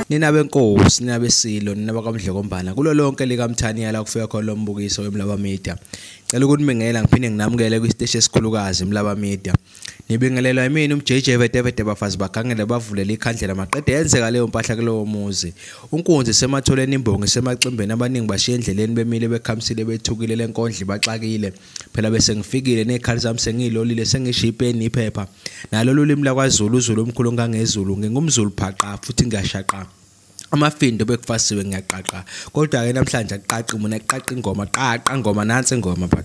Nina benkosi nina besilo nina bakamdlekombana kulo lonke lika Mthandeni la kufika khona lo mbukiso wemlaba media. Cela ukuthi mingela ngiphinde nginamukele kwisiteshi esikhulukazi emlaba media. Nibingelelwa yimini umJJ vetevete bafazi bagangele bavulela ikhandlela maqede yenzeka leyo mpahla kulowo muzi. Unkunzi sematholeni imbongi semacimbeni abaningi bashiya endleleni bemile bekhamisile bethukile lenkondli baxakile. Phela bese ngifikile nekhali zami sengilolile sengishipeni iphepha. Nalolu limi lakwaZulu uZulu omkhulu ngangezulu ngingumZulu phaqa futhi ngiyashaqa. Amafindo bekufasiwe ngiyaqaqa kodwa ke namhlanje aqaqi mina aqaqi ingoma qaqa ngoma nansi ingoma pha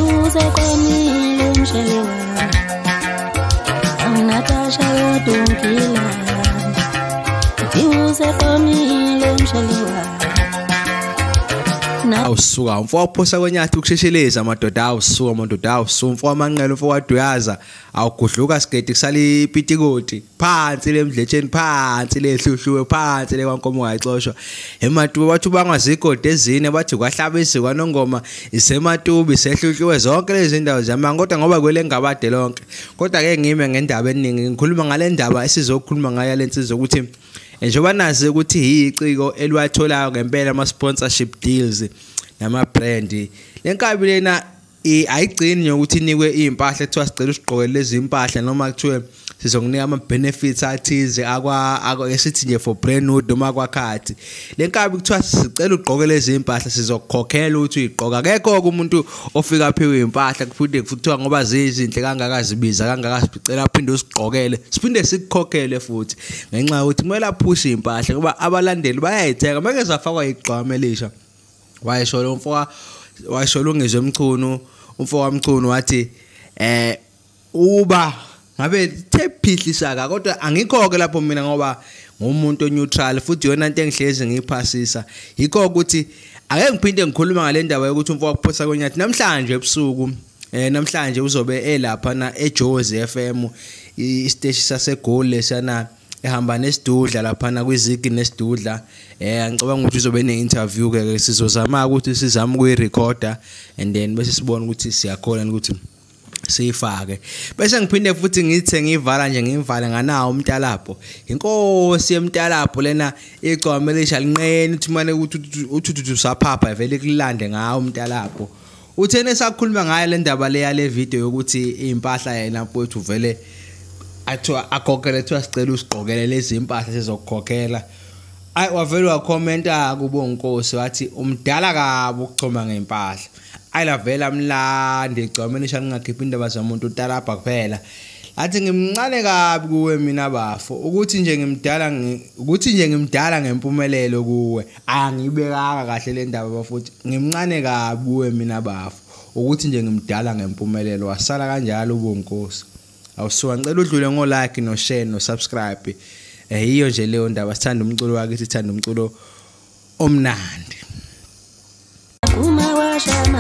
uze kwamile umshelewa Natasha yodunkila uze kwamile umshelewa awusuka umfo ophosa kwenyathi ukushesheleza amadoda awusuka amadoda awusuka umfo amanqele umfo waduyaza awugudluka sigedi kusali ipitikoti phansi lemdletsheni phansi lehluhluwe phansi lekwankomo ngayixoshwa ematuba bathu bangazigodi ezine bathi kwahlaba izikwa nongoma isematuba isehluhluwe zonke lezi zindawo zamanga kodwa ngoba kwele ngabade lonke kodwa ke ngime ngendaba eningi ngikhuluma ngale ndaba esizokhuluma ngayo lensizwe ukuthi njengoba nazi ukuthi iciko eliwatholayo ngempela ama sponsorship deals nama brand lenkabi lena ayigcini ukuthi inikwe impahla ethiwa sicela usigqokele lezi impahla noma kuthiwe sizokunika ama benefits athize esithi nje for brandhood noma kwakhathi lenkabi kuthiwa sicela ugqoke lezi impahla sizokukhokhela ukuthi uyigqoka akekho umuntu ofika aphiwe impahla kuphinde kuthiwa ngoba zizinhle kangakazibiza kangakasicela aphinde usigqokele siphinde sikukhokhele futhi ngenxa ukuthi kumele aphush impahla ngoba abalandeli bayayithenga manje zafakwa igqokamisha wayesho lo mfowabo wayesho ngizwe emchunu umfo wamchunu wathi uba ngabe thephihlisaka kodwa angikho-ke lapho mina ngoba ngumuntu neutral futhi yona into engihlezi ngiyiphasisa yikho ukuthi ake ngiphinde ngikhuluma ngale ndaba yokuthi umfo wakuphosa kwenyathi namhlanje ebusuku namhlanje uzobe elapha na eJozi FM isiteshi saseGoli sana ehamba nesidudla lapha na kwizigi nesidudla ngicabanga ukuthi uzobe ne-interview ke sizozama ukuthi sizame ukuyirecorda and then bese sibona ukuthi siyakhona ukuthi siyifake bese ngiphinde futhi ngithe ngivala nje ngivale nganawo umntalapho inkosi yemntalapho lena Igcokamelisha linqeni uthi manje ukuthi usaphapha vele kulande ngawo umntalapho uthene sakhuluma ngayo le ndaba le yale video yokuthi impahla yena mfowethu vele athiwa akhokhele ethiwa sicela usigqokele lezi impahla sizokukhokhela wavele wakhomenta kubo Nkosi wathi umdala kabi ukuchoma ngempahla ayilavela mlandi Igcokamelisha ngingakhipha indaba zamuntu utalapha kuphela athi ngimncane kabi kuwe mina bafo ukuthi nje ngimdala ngempumelelo kuwe angibekanga kahle le ndaba bafuthi ngimncane kabi kuwe mina bafo ukuthi nje ngimdala ngempumelelo wasala kanjalo uBonkosi awusuka ngicela udlule ngo like no share no subscribe iyo nje leyo ndaba sithanda umculo wakhe sithanda umculo omnandi uma washa